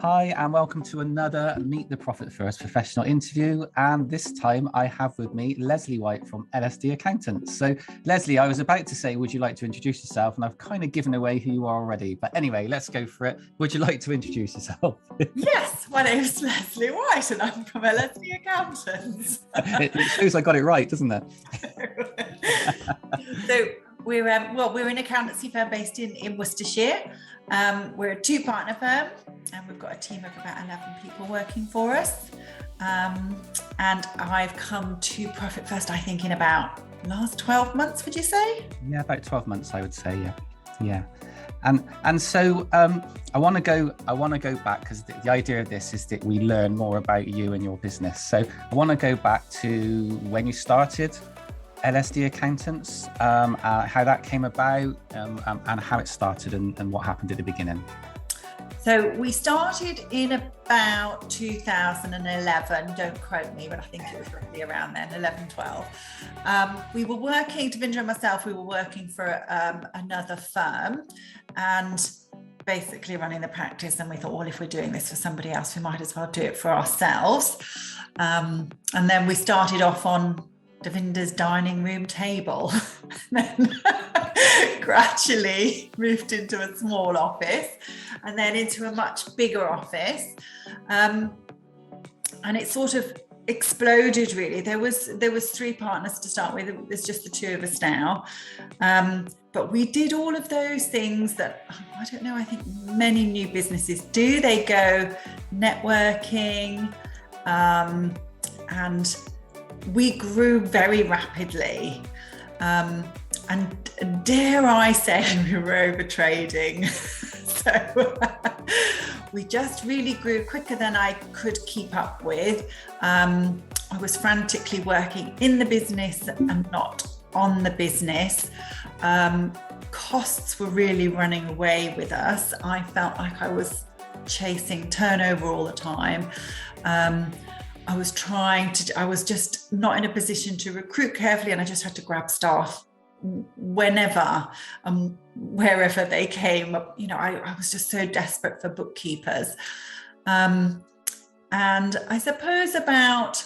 Hi, and welcome to another Meet the Profit First professional interview. And this time I have with me Lesley White from LSD Accountants. So Lesley, I was about to say, would you like to introduce yourself? And I've kind of given away who you are already. But anyway, let's go for it. Would you like to introduce yourself? Yes, my name is Lesley White and I'm from LSD Accountants. It shows I got it right, doesn't it? So we're an accountancy firm based in Worcestershire. We're a two-partner firm and we've got a team of about 11 people working for us. And I've come to Profit First, I think, in about last 12 months, would you say? Yeah, about 12 months, I would say. Yeah. And so I want to go back, because the idea of this is that we learn more about you and your business. So I want to go back to when you started LSD Accountants, how that came about, and how it started and what happened at the beginning. So we started in about 2011, don't quote me, but I think it was roughly around then, 11, 12. We were working, Davinder and myself, we were working for another firm and basically running the practice. And we thought, well, if we're doing this for somebody else, we might as well do it for ourselves. And then we started off on Davinder's dining room table, and then gradually moved into a small office and then into a much bigger office. And it sort of exploded really. There was three partners to start with. There's just the two of us now. But we did all of those things that, I don't know, I think many new businesses do. They go networking, and we grew very rapidly, and dare I say we were overtrading. So we just really grew quicker than I could keep up with. I was frantically working in the business and not on the business. Costs were really running away with us. I felt like I was chasing turnover all the time. I was just not in a position to recruit carefully, and I just had to grab staff whenever and wherever they came. I was just so desperate for bookkeepers. And I suppose about,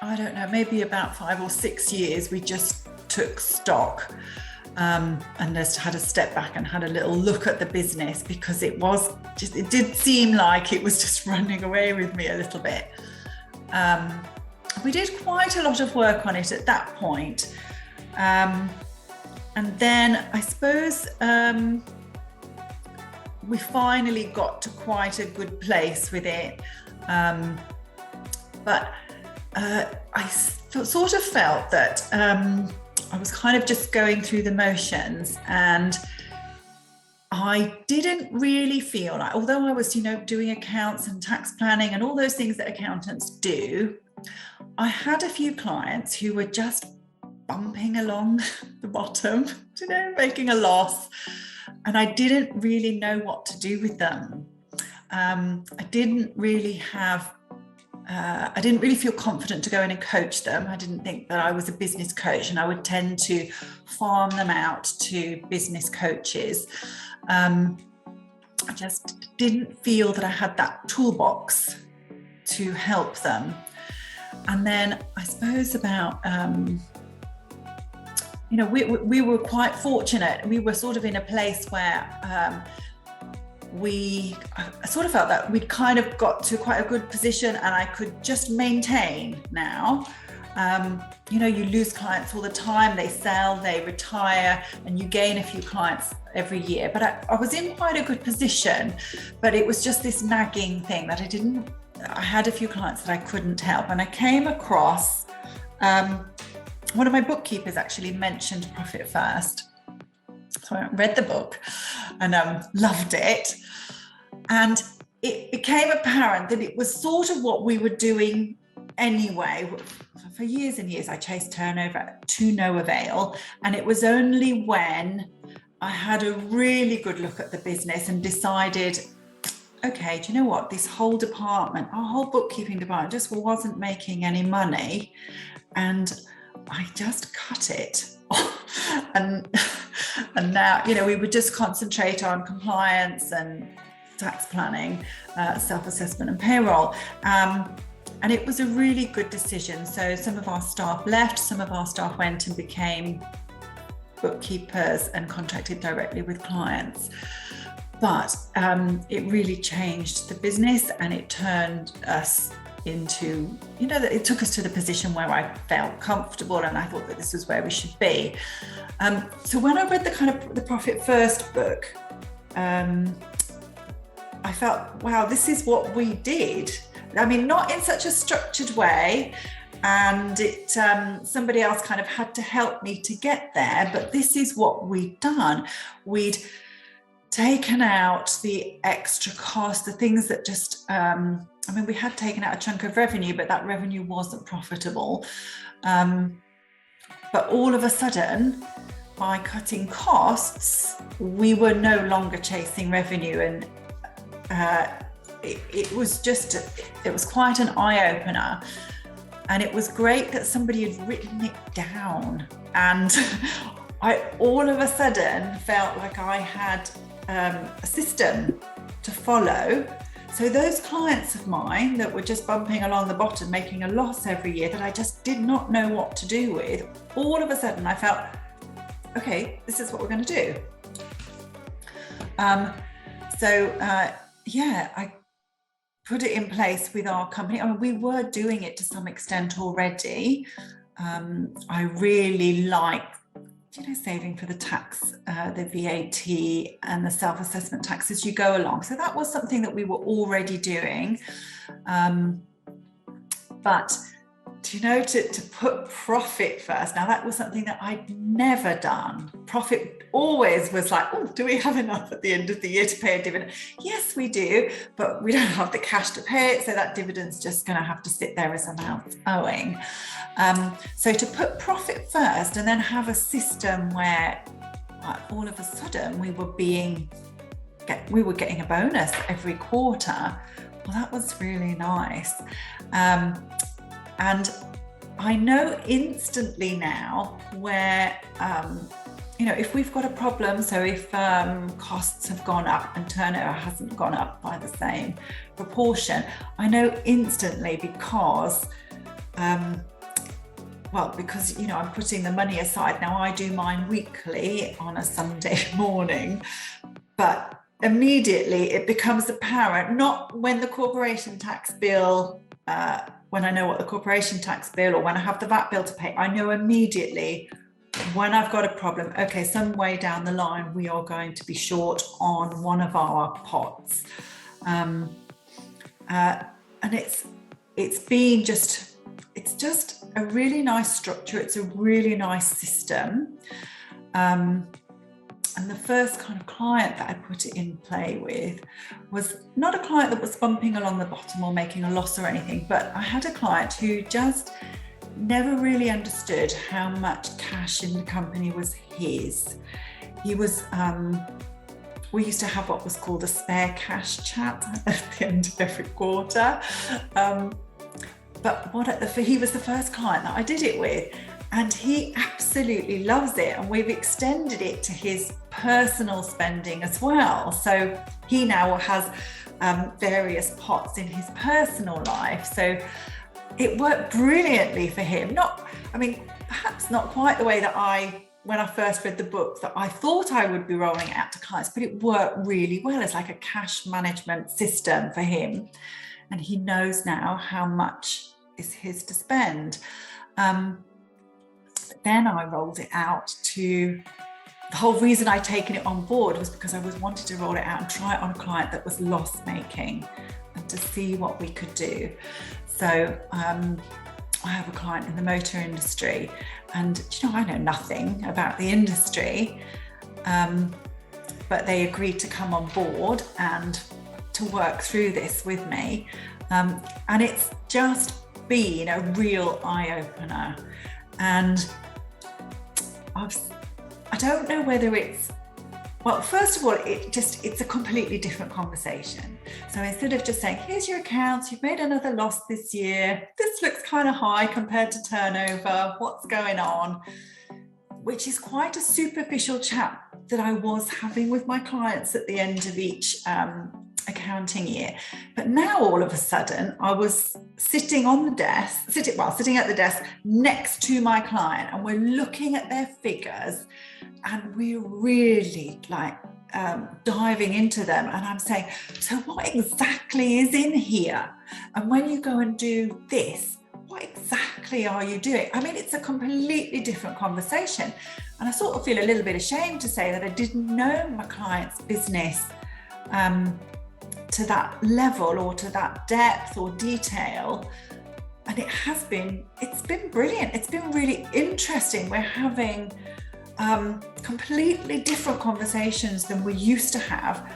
I don't know, maybe about 5 or 6 years, we just took stock and just had a step back and had a little look at the business, because it did seem like it was just running away with me a little bit. We did quite a lot of work on it at that point. And then I suppose we finally got to quite a good place with it. But I sort of felt that I was kind of just going through the motions, and I didn't really feel like, although I was, doing accounts and tax planning and all those things that accountants do, I had a few clients who were just bumping along the bottom, making a loss. And I didn't really know what to do with them. I didn't really feel confident to go in and coach them. I didn't think that I was a business coach, and I would tend to farm them out to business coaches. I just didn't feel that I had that toolbox to help them. And then I suppose about, we were quite fortunate. We were sort of in a place where I sort of felt that we'd kind of got to quite a good position, and I could just maintain now. You lose clients all the time, they sell, they retire, and you gain a few clients every year. But I was in quite a good position, but it was just this nagging thing that I had a few clients that I couldn't help. And I came across, one of my bookkeepers actually mentioned Profit First. So I read the book and loved it. And it became apparent that it was sort of what we were doing anyway. For years and years, I chased turnover to no avail. And it was only when I had a really good look at the business and decided, okay, do you know what? This whole department, our whole bookkeeping department just wasn't making any money. And I just cut it. And now, we would just concentrate on compliance and tax planning, self-assessment and payroll. And it was a really good decision. So some of our staff left, some of our staff went and became bookkeepers and contracted directly with clients. But it really changed the business, and it turned us into, it took us to the position where I felt comfortable, and I thought that this was where we should be. So when I read the Profit First book, I felt, wow, this is what we did. I mean, not in such a structured way, and somebody else kind of had to help me to get there, but this is what we'd done. We'd taken out the extra cost, the things that just, we had taken out a chunk of revenue, but that revenue wasn't profitable. But all of a sudden, by cutting costs, we were no longer chasing revenue, and it was quite an eye-opener. And it was great that somebody had written it down, and I all of a sudden felt like I had a system to follow. So those clients of mine that were just bumping along the bottom, making a loss every year, that I just did not know what to do with, all of a sudden I felt, okay, this is what we're going to do. I put it in place with our company. I mean, we were doing it to some extent already. I really like, saving for the tax, the VAT and the self-assessment tax as you go along. So that was something that we were already doing. But to put profit first, now that was something that I'd never done. Profit always was like, oh, do we have enough at the end of the year to pay a dividend? Yes, we do, but we don't have the cash to pay it, so that dividend's just going to have to sit there as amounts owing. So to put profit first and then have a system where all of a sudden we were getting a bonus every quarter, well, that was really nice. And I know instantly now where, if we've got a problem, so if costs have gone up and turnover hasn't gone up by the same proportion, I know instantly because I'm putting the money aside. Now I do mine weekly on a Sunday morning, but immediately it becomes apparent, not when the corporation tax bill, when I know what the corporation tax bill, or when I have the VAT bill to pay, I know immediately when I've got a problem, okay, some way down the line, we are going to be short on one of our pots. And it's just a really nice structure. It's a really nice system. And the first kind of client that I put it in play with was not a client that was bumping along the bottom or making a loss or anything, but I had a client who just never really understood how much cash in the company was his. He was, we used to have what was called a spare cash chat at the end of every quarter. But he was the first client that I did it with, and he absolutely loves it, and we've extended it to his personal spending as well. So he now has various pots in his personal life. So it worked brilliantly for him. Perhaps not quite the way that when I first read the book, that I thought I would be rolling it out to clients, but it worked really well. It's like a cash management system for him. And he knows now how much is his to spend. Then I rolled it out to, the whole reason I'd taken it on board was because I wanted to roll it out and try it on a client that was loss making and to see what we could do. So I have a client in the motor industry, and I know nothing about the industry, but they agreed to come on board and to work through this with me. And it's just been a real eye-opener. And I don't know whether first of all, it's a completely different conversation. So instead of just saying, here's your accounts, you've made another loss this year, this looks kind of high compared to turnover, what's going on? Which is quite a superficial chat that I was having with my clients at the end of each accounting year. But now all of a sudden I was sitting at the desk next to my client, and we're looking at their figures, and we're really diving into them. And I'm saying, so what exactly is in here? And when you go and do this, what exactly are you doing? I mean, it's a completely different conversation. And I sort of feel a little bit ashamed to say that I didn't know my client's business to that level or to that depth or detail. And it's been brilliant. It's been really interesting. We're having completely different conversations than we used to have.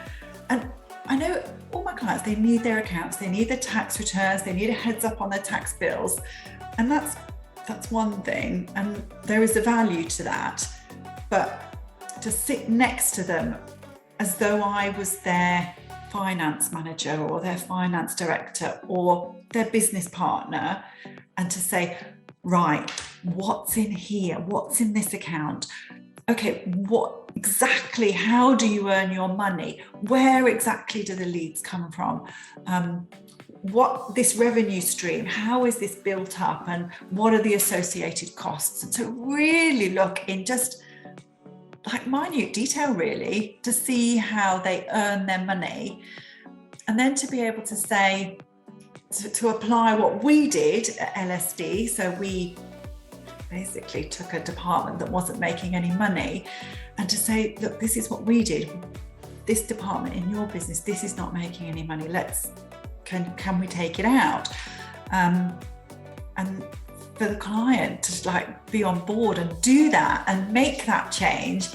And I know all my clients, they need their accounts, they need their tax returns, they need a heads up on their tax bills. And that's one thing. And there is a value to that. But to sit next to them as though I was their finance manager or their finance director or their business partner, and to say, right, what's in here? What's in this account? Okay, how do you earn your money? Where exactly do the leads come from? What this revenue stream, how is this built up, and what are the associated costs? And to really look in just like minute detail, really, to see how they earn their money. And then to be able to say, to apply what we did at LSD. So we basically took a department that wasn't making any money, and to say, look, this is what we did. This department in your business, this is not making any money. Can we take it out? And for the client to be on board and do that and make that change,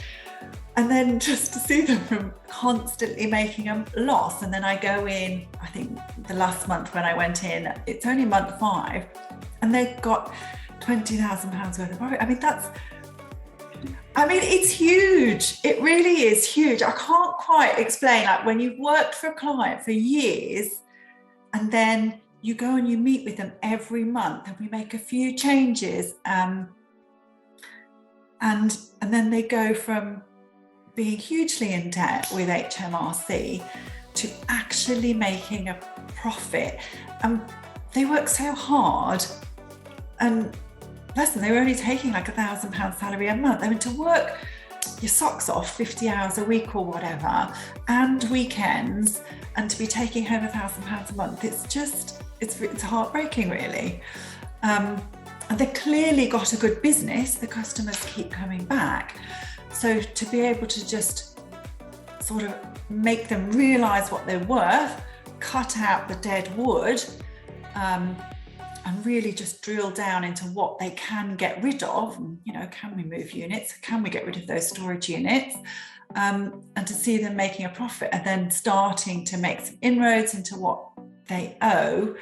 and then just to see them from constantly making a loss. And then I go in, I think the last month when I went in, it's only month 5, and they've got £20,000 worth of profit. It's huge. It really is huge. I can't quite explain, when you've worked for a client for years, and then you go and you meet with them every month, and we make a few changes, and then they go from being hugely in debt with HMRC to actually making a profit. And they work so hard, and listen, they were only taking £1,000 salary a month. They went to work your socks off 50 hours a week or whatever, and weekends, and to be taking home £1,000 a month, it's heartbreaking, really. And they clearly got a good business. The customers keep coming back. So to be able to just sort of make them realise what they're worth, cut out the dead wood, and really just drill down into what they can get rid of. Can we move units? Can we get rid of those storage units? And to see them making a profit, and then starting to make some inroads into what they owe.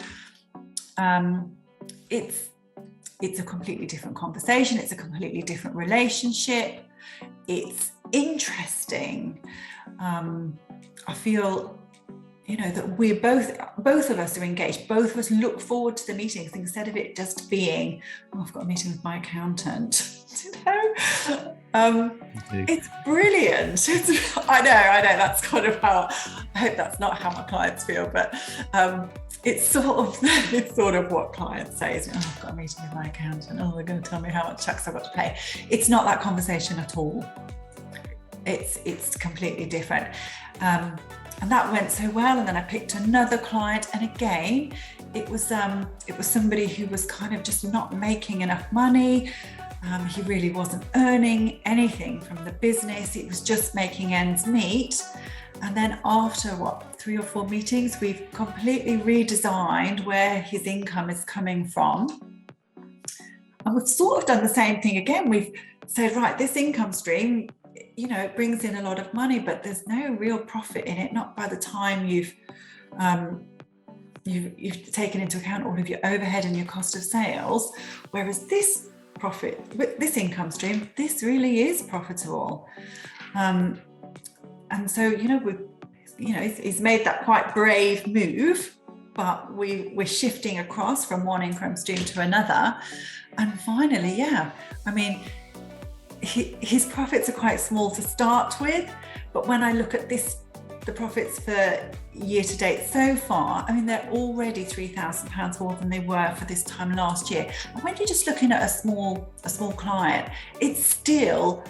It's a completely different conversation. It's a completely different relationship. It's interesting. I feel that we're both of us are engaged. Both of us look forward to the meetings instead of it just being, I've got a meeting with my accountant. It's brilliant. I know. That's kind of how. I hope that's not how my clients feel, but it's sort of what clients say. I've got a meeting with my accountant. They're going to tell me how much tax I've got to pay. It's not that conversation at all. It's completely different. And that went so well. And then I picked another client, and again, it was somebody who was kind of just not making enough money. He really wasn't earning anything from the business. It was just making ends meet. And then after 3 or 4 meetings, we've completely redesigned where his income is coming from. And we've sort of done the same thing again. We've said, right, this income stream, it brings in a lot of money, but there's no real profit in it, not by the time you've taken into account all of your overhead and your cost of sales. Whereas this income stream, this really is profitable. And so, he's made that quite brave move, but we're shifting across from one income stream to another. And finally, his profits are quite small to start with, but when I look at this the profits for year to date so far, I mean, they're already £3,000 more than they were for this time last year. And when you're just looking at a small client, it's still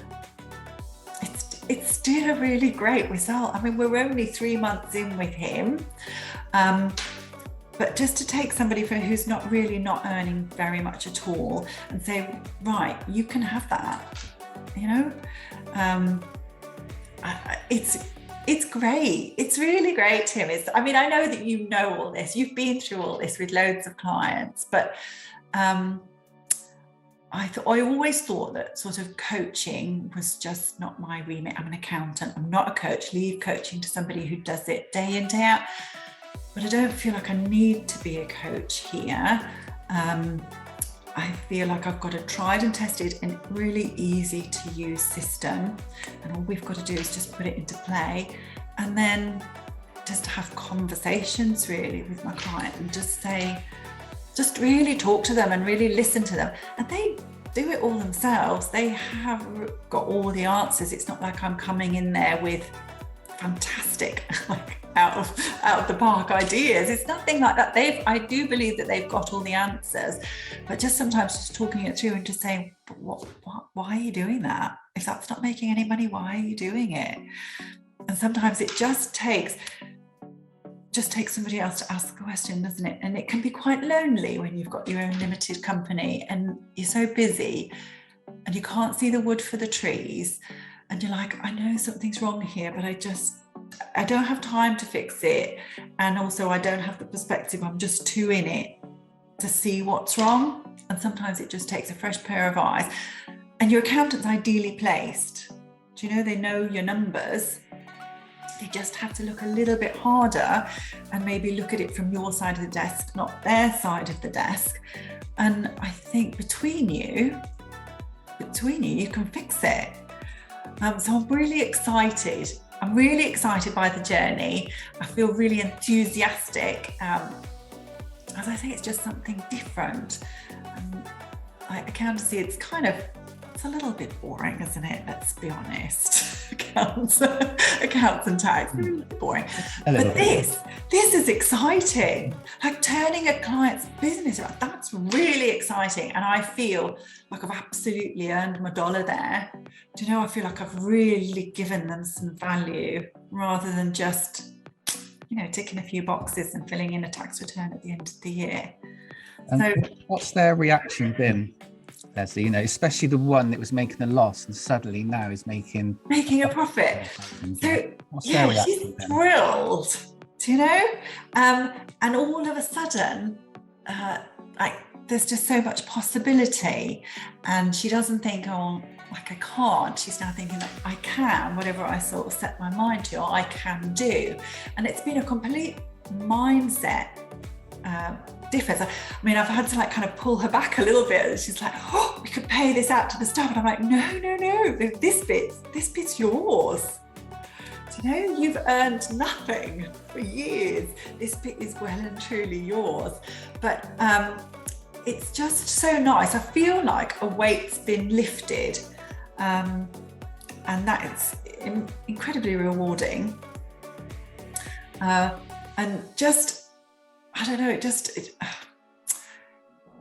a really great result. I mean, we're only 3 months in with him. But just to take somebody who's not earning very much at all and say, right, you can have that, you know, it's great. It's really great, Tim. I mean, I know that you know all this. You've been through all this with loads of clients, but I always thought that sort of coaching was just not my remit. I'm an accountant. I'm not a coach. Leave coaching to somebody who does it day in, day out. But I don't feel like I need to be a coach here. I feel like I've got a tried and tested and really easy to use system. And all we've got to do is just put it into play and then just have conversations really with my client and just really talk to them and really listen to them. And they do it all themselves. They have got all the answers. It's not like I'm coming in there with fantastic, like out of the park ideas. It's nothing like that. I do believe that they've got all the answers, but just sometimes just talking it through and just saying, why are you doing that? If that's not making any money, why are you doing it? And sometimes it just takes somebody else to ask the question, doesn't it? And it can be quite lonely when you've got your own limited company and you're so busy and you can't see the wood for the trees. And you're like, I know something's wrong here, but I don't have time to fix it. And also I don't have the perspective. I'm just too in it to see what's wrong. And sometimes it just takes a fresh pair of eyes. And your accountant's ideally placed. Do you know, they know your numbers. They just have to look a little bit harder and maybe look at it from your side of the desk, not their side of the desk. And I think between you can fix it. So I'm really excited. I'm really excited by the journey. I feel really enthusiastic. As I say, it's just something different. Accountancy, it's a little bit boring, isn't it? Let's be honest. Accounts and tax, a little bit boring. But this is exciting. Like turning a client's business around, that's really exciting. And I feel like I've absolutely earned my dollar there. Do you know, I feel like I've really given them some value rather than just, you know, ticking a few boxes and filling in a tax return at the end of the year. And so what's their reaction been, Lesley? You know, especially the one that was making a loss and suddenly now is making a profit. So yeah, she's thrilled, do you know? And all of a sudden, there's just so much possibility, and she doesn't think, oh, like I can't. She's now thinking that I can, whatever I sort of set my mind to, I can do. And it's been a complete mindset difference. I mean, I've had to like kind of pull her back a little bit. She's like, oh, we could pay this out to the staff. And I'm like, no, this bit's yours. Do you know, you've earned nothing for years. This bit is well and truly yours. But it's just so nice. I feel like a weight's been lifted, and that is incredibly rewarding. And just, I don't know,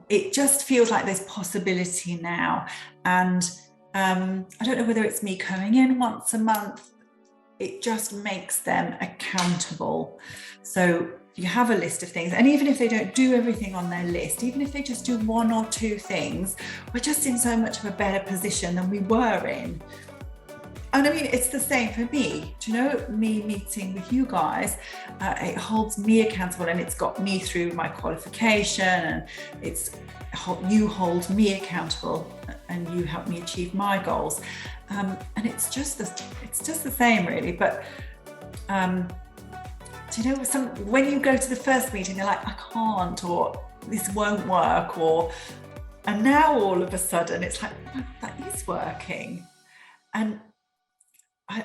it just feels like there's possibility now. And I don't know whether it's me coming in once a month. It just makes them accountable. So you have a list of things, and even if they don't do everything on their list, even if they just do one or two things, we're just in so much of a better position than we were in. And I mean, it's the same for me. Do you know, me meeting with you guys, it holds me accountable, and it's got me through my qualification, and you hold me accountable, and you help me achieve my goals. And it's just the same, really. But do you know, when you go to the first meeting, they're like, I can't, or this won't work, and now all of a sudden it's like, no, that is working. And I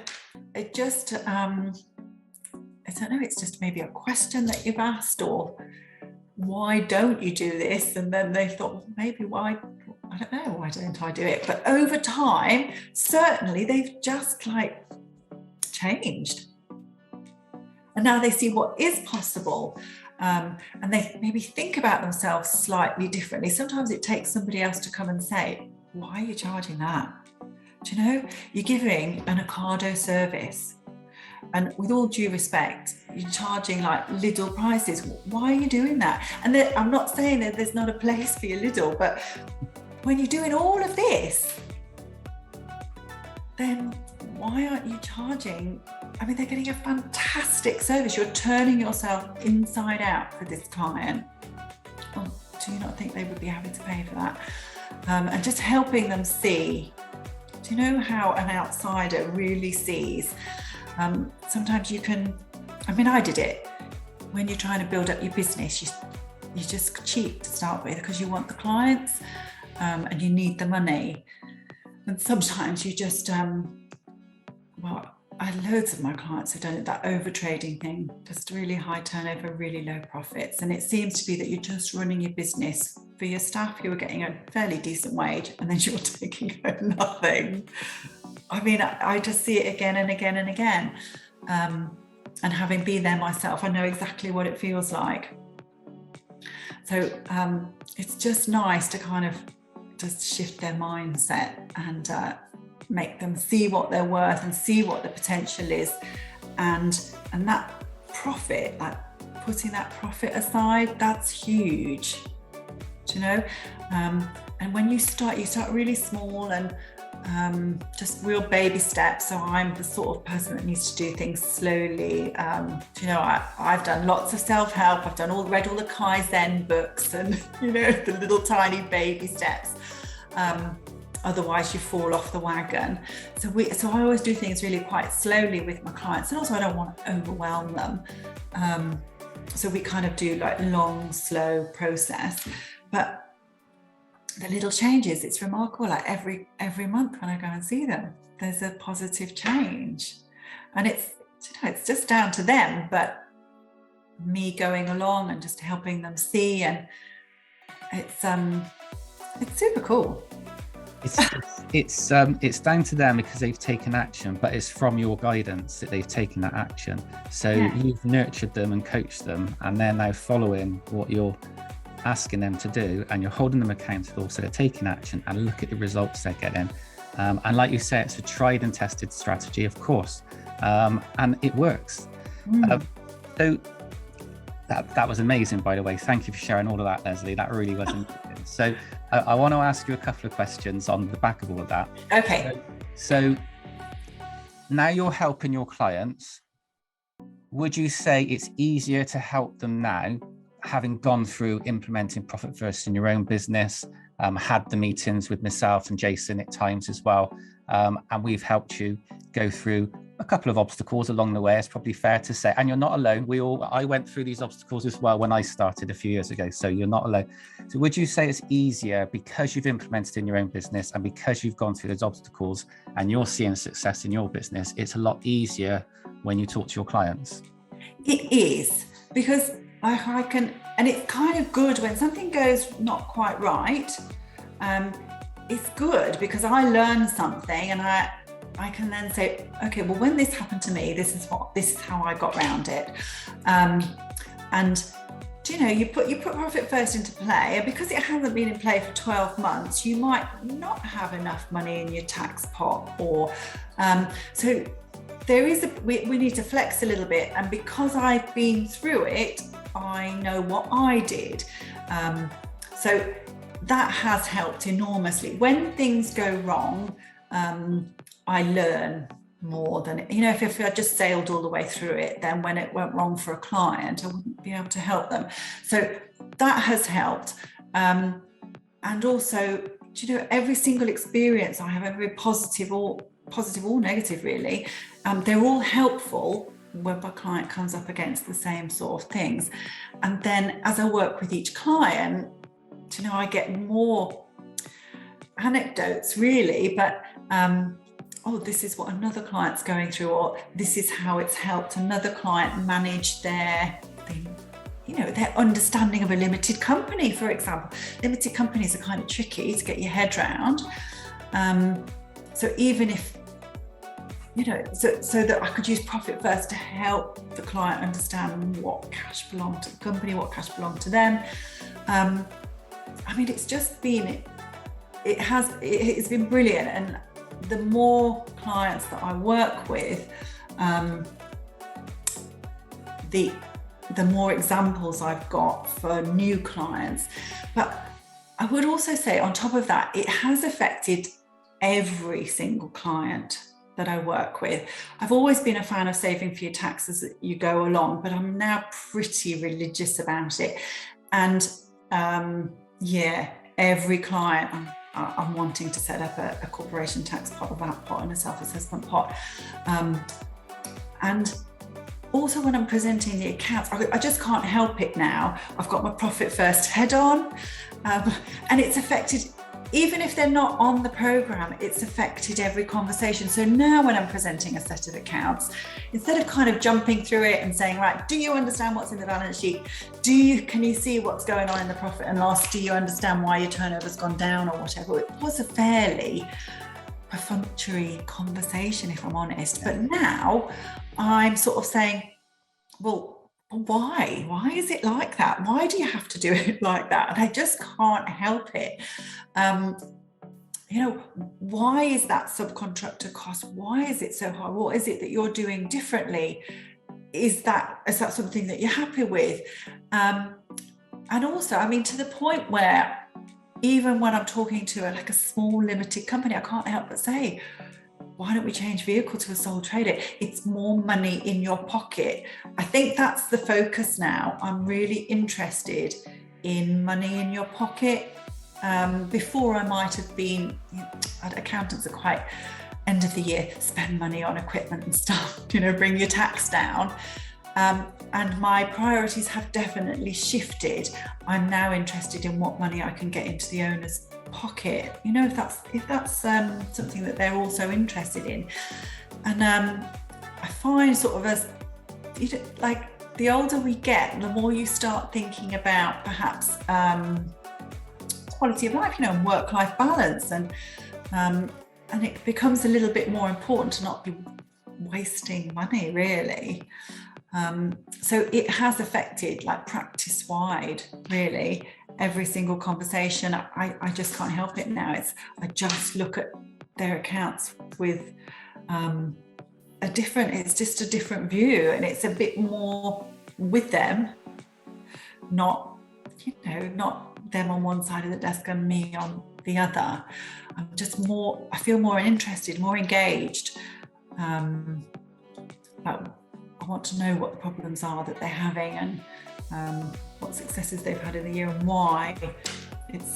don't know, it's just maybe a question that you've asked, or why don't you do this? And then they thought, well, maybe why don't I do it? But over time, certainly they've just like changed. And now they see what is possible. And they maybe think about themselves slightly differently. Sometimes it takes somebody else to come and say, why are you charging that? Do you know, you're giving an Ocado service. And with all due respect, you're charging like Lidl prices. Why are you doing that? And I'm not saying that there's not a place for your Lidl, but when you're doing all of this, then why aren't you charging? I mean, they're getting a fantastic service. You're turning yourself inside out for this client. Well, do you not think they would be happy to pay for that? And just helping them see, do you know how an outsider really sees? Sometimes you can, I mean, I did it. When you're trying to build up your business, you just cheat to start with because you want the clients and you need the money. And sometimes you just, loads of my clients have done it, that overtrading thing, just really high turnover, really low profits. And it seems to be that you're just running your business for your staff who are getting a fairly decent wage, and then you're taking home nothing. I mean, I just see it again and again and again. And having been there myself, I know exactly what it feels like. So it's just nice to kind of just shift their mindset and make them see what they're worth and see what the potential is, and that profit, like putting that profit aside, that's huge. Do you know? And when you start really small and just real baby steps. So I'm the sort of person that needs to do things slowly. You know, I've done lots of self-help. I've read all the Kaizen books and, you know, the little tiny baby steps. Otherwise you fall off the wagon. So I always do things really quite slowly with my clients, and also I don't want to overwhelm them. So we kind of do like long, slow process. But the little changes, it's remarkable. Like every month when I go and see them, there's a positive change, and it's, you know, it's just down to them, but me going along and just helping them see, and it's super cool. It's down to them because they've taken action, but it's from your guidance that they've taken that action. So You've nurtured them and coached them, and they're now following what you're asking them to do, and you're holding them accountable, so they're taking action, and look at the results they're getting. And like you say, it's a tried and tested strategy, of course, and it works. So that was amazing, by the way. Thank you for sharing all of that, Lesley. That really was amazing. So I want to ask you a couple of questions on the back of all of that. Okay. So now you're helping your clients. Would you say it's easier to help them now, having gone through implementing Profit First in your own business, had the meetings with myself and Jason at times as well, and we've helped you go through a couple of obstacles along the way, it's probably fair to say, and you're not alone. I went through these obstacles as well when I started a few years ago, so you're not alone. So would you say it's easier because you've implemented in your own business and because you've gone through those obstacles and you're seeing success in your business, it's a lot easier when you talk to your clients? It is, because I can, and it's kind of good when something goes not quite right. It's good because I learn something, and I can then say, okay, well, when this happened to me, this is how I got around it. And you know, you put Profit First into play, and because it hasn't been in play for 12 months, you might not have enough money in your tax pot, or so there is we need to flex a little bit. And because I've been through it, I know what I did. So that has helped enormously. When things go wrong, I learn more than, you know, if I just sailed all the way through it, then when it went wrong for a client, I wouldn't be able to help them. So that has helped. And also, you know, every single experience I have, every positive or negative really, they're all helpful when my client comes up against the same sort of things. And then as I work with each client, you know, I get more anecdotes really, but oh, this is what another client's going through, or this is how it's helped another client manage their understanding of a limited company, for example. Limited companies are kind of tricky to get your head around. So even if, so that I could use Profit First to help the client understand what cash belonged to the company, what cash belonged to them. It's just been, it's been brilliant. And the more clients that I work with, the more examples I've got for new clients. But I would also say on top of that, it has affected every single client that I work with. I've always been a fan of saving for your taxes as you go along, but I'm now pretty religious about it. And every client I'm wanting to set up a corporation tax pot, a VAT pot, and a self-assessment pot. And also when I'm presenting the accounts, I just can't help it now. I've got my Profit First head on, and it's affected, even if they're not on the program, it's affected every conversation. So now when I'm presenting a set of accounts, instead of kind of jumping through it and saying, right, do you understand what's in the balance sheet? Can you see what's going on in the profit and loss? Do you understand why your turnover's gone down or whatever? It was a fairly perfunctory conversation, if I'm honest. But now I'm sort of saying, well, why? Why is it like that? Why do you have to do it like that? And I just can't help it. Why is that subcontractor cost? Why is it so high? What is it that you're doing differently? Is that something that you're happy with? And also, to the point where even when I'm talking to a small limited company, I can't help but say, why don't we change vehicle to a sole trader? It's more money in your pocket. I think that's the focus now. I'm really interested in money in your pocket. Before I might have been, accountants are quite end of the year, spend money on equipment and stuff, bring your tax down. And my priorities have definitely shifted. I'm now interested in what money I can get into the owner's pocket, if that's something that they're also interested in. And I find sort of as the older we get, the more you start thinking about perhaps quality of life, and work-life balance, and it becomes a little bit more important to not be wasting money, really. So it has affected practice-wide, really, every single conversation. I just can't help it now. I just look at their accounts with it's just a different view, and it's a bit more with them, not them on one side of the desk and me on the other. I feel more interested, more engaged. But I want to know what the problems are that they're having, and what successes they've had in the year and why. It's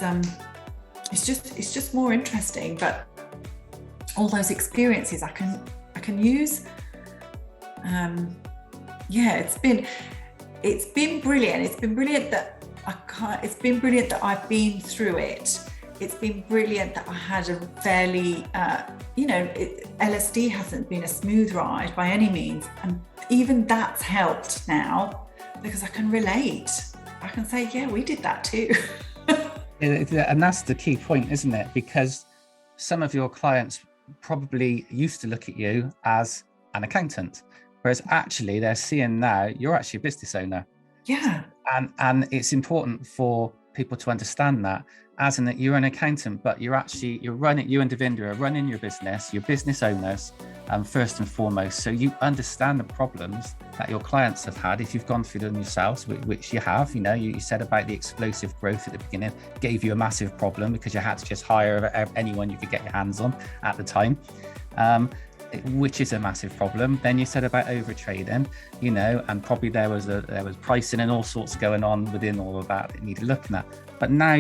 just more interesting. But all those experiences I can use. It's been brilliant. It's been brilliant that I've been through it. It's been brilliant that I had a fairly, LSD hasn't been a smooth ride by any means. And even that's helped now, because I can relate. I can say, yeah, we did that too. And that's the key point, isn't it? Because some of your clients probably used to look at you as an accountant, whereas actually they're seeing now you're actually a business owner. Yeah. And it's important for people to understand that, as in that you're an accountant, but you and Davinder are running your business, you're business owners, first and foremost. So you understand the problems that your clients have had if you've gone through them yourselves, which you have. You said about the explosive growth at the beginning gave you a massive problem because you had to just hire anyone you could get your hands on at the time. Which is a massive problem. Then you said about overtrading, and probably there was pricing and all sorts going on within all of that needed looking at. But now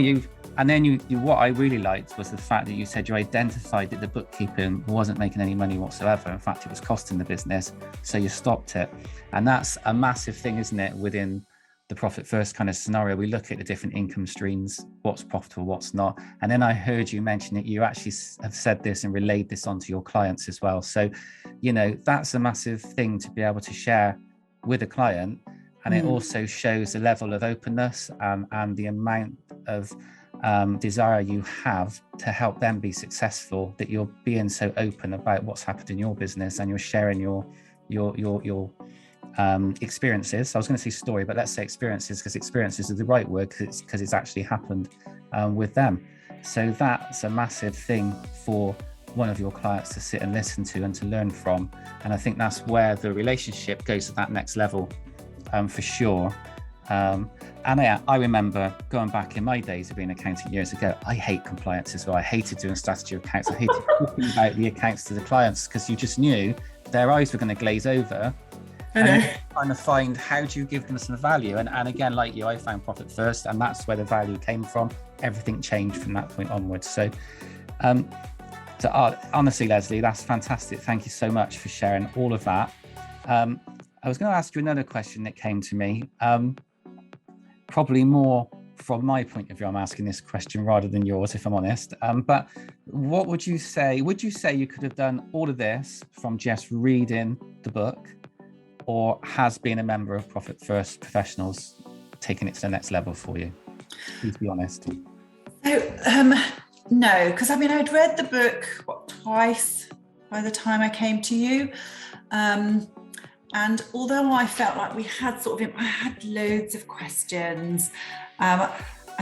what I really liked was the fact that you said you identified that the bookkeeping wasn't making any money whatsoever. In fact, it was costing the business, so you stopped it. And that's a massive thing, isn't it, within the profit first kind of scenario? We look at the different income streams, what's profitable, what's not. And then I heard you mention that you actually have said this and relayed this onto your clients as well. So, that's a massive thing to be able to share with a client. And it also shows the level of openness and the amount of desire you have to help them be successful, that you're being so open about what's happened in your business, and you're sharing your experiences. I was going to say story, but let's say experiences, because experiences is the right word, because it's actually happened with them. So that's a massive thing for one of your clients to sit and listen to and to learn from. And I think that's where the relationship goes to that next level, for sure. And I remember going back in my days of being an accountant years ago, I hate compliance as well. I hated doing strategy accounts. I hated talking about the accounts to the clients, because you just knew their eyes were going to glaze over. And trying to find, how do you give them some value? And again, like you, I found profit first, and that's where the value came from. Everything changed from that point onwards. So honestly, Lesley, that's fantastic. Thank you so much for sharing all of that. I was going to ask you another question that came to me. Probably more from my point of view, I'm asking this question rather than yours, if I'm honest. But what would you say? Would you say you could have done all of this from just reading the book, or has being a member of Profit First Professionals taken it to the next level for you? Please be honest. So, no, because I mean, I'd read the book twice by the time I came to you. And although I felt like we had I had loads of questions, I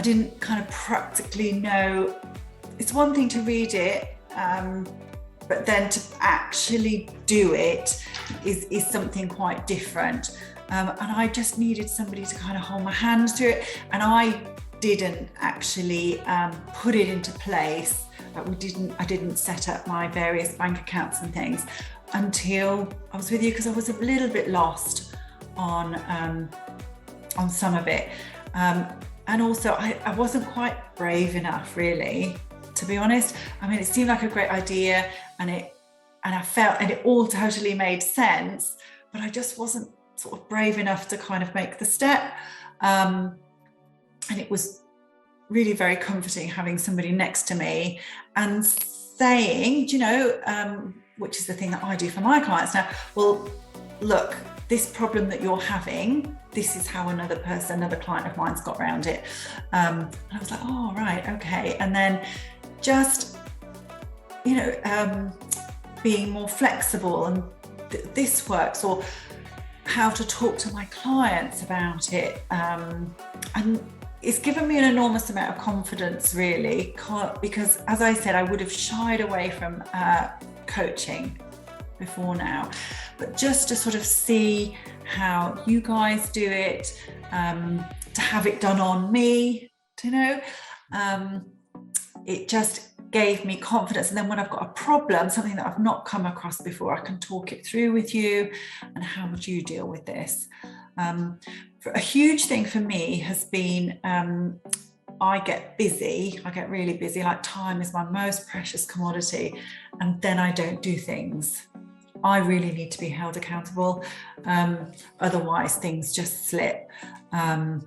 didn't kind of practically know. It's one thing to read it, but then to actually do it is something quite different. And I just needed somebody to kind of hold my hand through it. And I didn't actually put it into place. I didn't set up my various bank accounts and things until I was with you, because I was a little bit lost on some of it. And also I wasn't quite brave enough, really, to be honest. I mean, it seemed like a great idea, and it all totally made sense, but I just wasn't sort of brave enough to kind of make the step. And it was really very comforting having somebody next to me and saying, which is the thing that I do for my clients now, well, look, this problem that you're having, this is how another client of mine's got around it. And I was like, oh, right, okay. And then just, being more flexible, and this works, or how to talk to my clients about it. And it's given me an enormous amount of confidence, really, because as I said, I would have shied away from coaching before now, but just to sort of see how you guys do it, to have it done on me, it just gave me confidence. And then when I've got a problem, something that I've not come across before, I can talk it through with you. And how would you deal with this? A huge thing for me has been, I get really busy. Like, time is my most precious commodity, and then I don't do things. I really need to be held accountable. Otherwise things just slip. And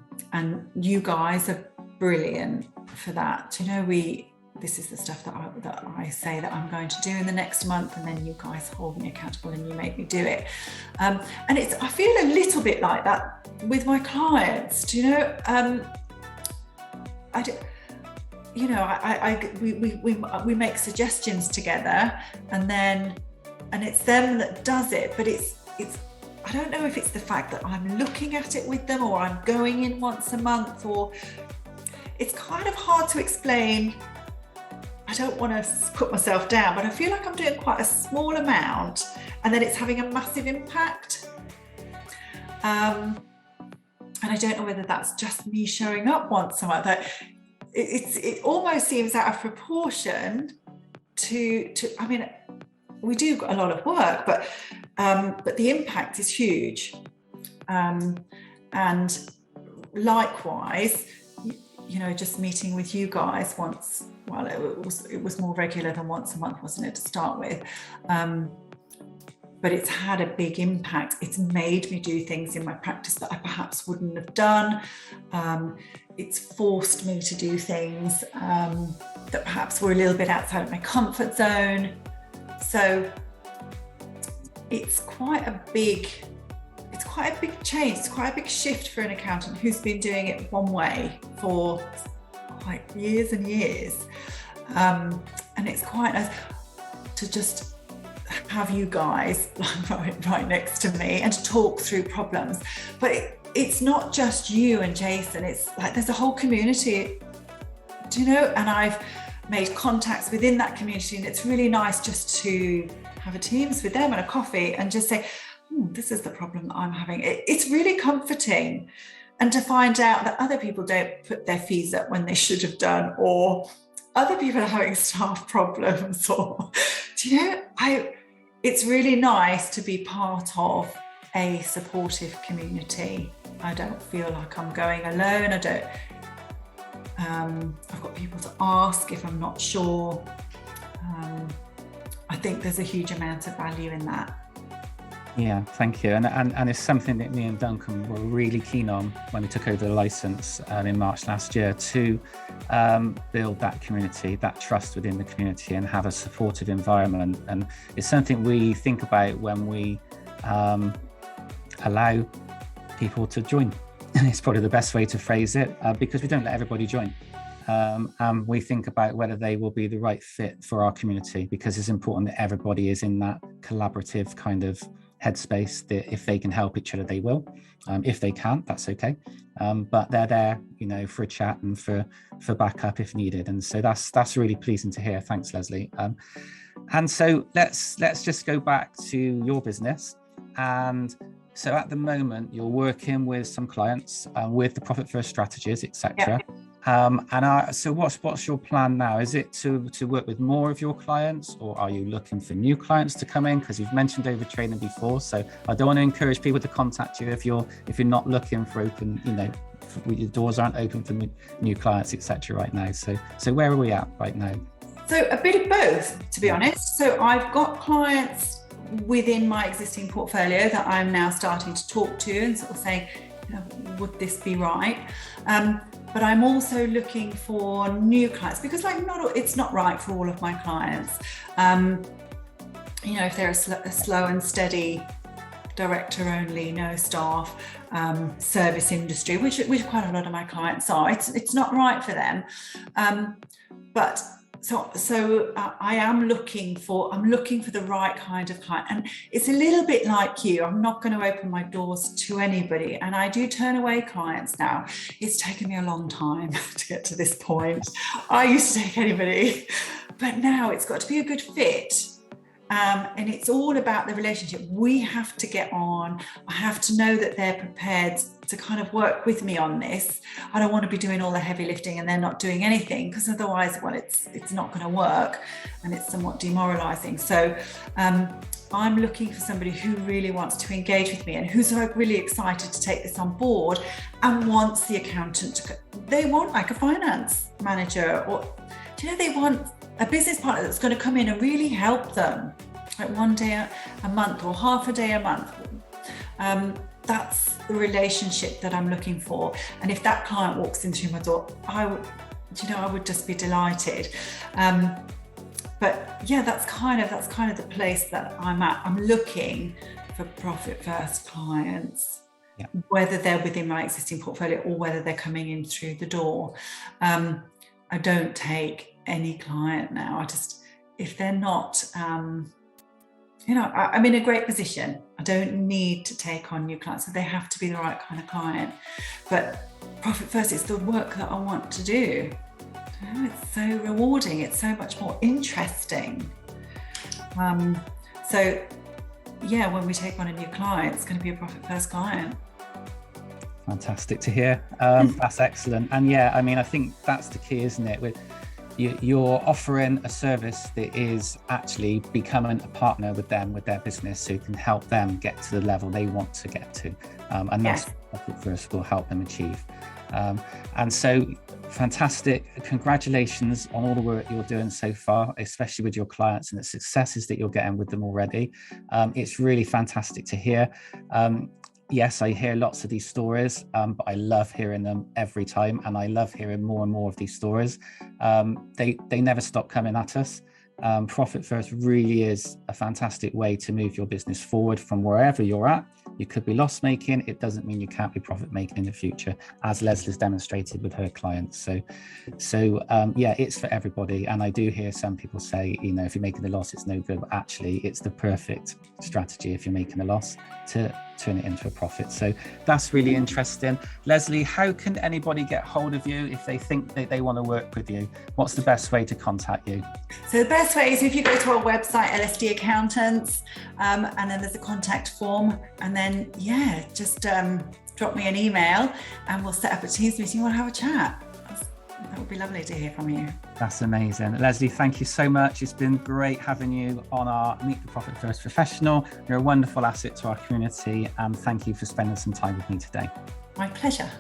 you guys are brilliant for that. This is the stuff that I say that I'm going to do in the next month, and then you guys hold me accountable and you make me do it. And I feel a little bit like that with my clients. We make suggestions together, and it's them that does it. But it's I don't know if it's the fact that I'm looking at it with them, or I'm going in once a month, or it's kind of hard to explain. I don't want to put myself down, but I feel like I'm doing quite a small amount, and then it's having a massive impact. And I don't know whether that's just me showing up once a month. It almost seems out of proportion to. I mean, we do a lot of work, but the impact is huge. And likewise, just meeting with you guys once. Well, it was more regular than once a month, wasn't it, to start with? But it's had a big impact. It's made me do things in my practice that I perhaps wouldn't have done. It's forced me to do things that perhaps were a little bit outside of my comfort zone. So it's quite a big change. It's quite a big shift for an accountant who's been doing it one way for like years and years. And it's quite nice to just have you guys right next to me and to talk through problems. But it's not just you and Jason, it's like there's a whole community, and I've made contacts within that community, and it's really nice just to have a Teams with them and a coffee and just say, this is the problem that I'm having. It's really comforting. And to find out that other people don't put their fees up when they should have done, or other people are having staff problems, or, it's really nice to be part of a supportive community. I don't feel like I'm going alone. I've got people to ask if I'm not sure. I think there's a huge amount of value in that. Yeah, thank you. And it's something that me and Duncan were really keen on when we took over the license in March last year, to build that community, that trust within the community, and have a supportive environment. And it's something we think about when we allow people to join. It's probably the best way to phrase it, because we don't let everybody join. And we think about whether they will be the right fit for our community, because it's important that everybody is in that collaborative kind of headspace, that if they can help each other, they will. If they can't, that's okay. But they're there, for a chat and for backup if needed. And so that's really pleasing to hear. Thanks, Lesley. And so let's just go back to your business. And so at the moment, you're working with some clients with the Profit First strategies, etc. Yeah. So what's your plan now? Is it to work with more of your clients, or are you looking for new clients to come in? Because you've mentioned overtraining before, so I don't want to encourage people to contact you if you're not looking for open, your doors aren't open for new clients, etc. right now. So where are we at right now? So a bit of both, to be honest. So I've got clients within my existing portfolio that I'm now starting to talk to and sort of saying, would this be right? But I'm also looking for new clients, because it's not right for all of my clients. If they're a slow and steady director only, no staff, service industry, which quite a lot of my clients are, it's not right for them. But So I am looking for the right kind of client. And it's a little bit like you. I'm not going to open my doors to anybody. And I do turn away clients now. It's taken me a long time to get to this point. I used to take anybody, but now it's got to be a good fit. And it's all about the relationship. We have to get on. I have to know that they're prepared to kind of work with me on this. I don't want to be doing all the heavy lifting and they're not doing anything, because otherwise, it's not going to work and it's somewhat demoralizing. So I'm looking for somebody who really wants to engage with me and who's really excited to take this on board and wants the accountant they want like a finance manager, or they want a business partner that's going to come in and really help them, like one day a month or half a day a month. That's the relationship that I'm looking for. And if that client walks in through my door, I would just be delighted. But yeah, that's kind of the place that I'm at. I'm looking for Profit First clients, whether they're within my existing portfolio or whether they're coming in through the door. I don't take any client now. If they're not, I'm in a great position. I don't need to take on new clients, so they have to be the right kind of client. But Profit First is the work that I want to do. It's so rewarding. It's so much more interesting. When we take on a new client, it's going to be a Profit First client. Fantastic to hear. That's excellent. And I think that's the key, isn't it? You're offering a service that is actually becoming a partner with them, with their business, so you can help them get to the level they want to get to. And that's what Profit First will help them achieve. And so fantastic. Congratulations on all the work you're doing so far, especially with your clients and the successes that you're getting with them already. It's really fantastic to hear. Yes, I hear lots of these stories, but I love hearing them every time, and I love hearing more and more of these stories. They never stop coming at us. Profit First really is a fantastic way to move your business forward from wherever you're at. You could be loss making. It doesn't mean you can't be profit making in the future, as Lesley's demonstrated with her clients. So yeah, it's for everybody. And I do hear some people say, you know, if you're making a loss, it's no good. But actually, it's the perfect strategy if you're making a loss to turn it into a profit. So that's really interesting. Lesley, how can anybody get hold of you if they think that they want to work with you? What's the best way to contact you? So the best way is if you go to our website, LSD Accountants, and then there's a contact form, and then just drop me an email and we'll set up a Teams meeting. We'll have a chat. That would be lovely to hear from you. That's amazing. Lesley, thank you so much. It's been great having you on our Meet the Profit First Professional. You're a wonderful asset to our community, and thank you for spending some time with me today. My pleasure.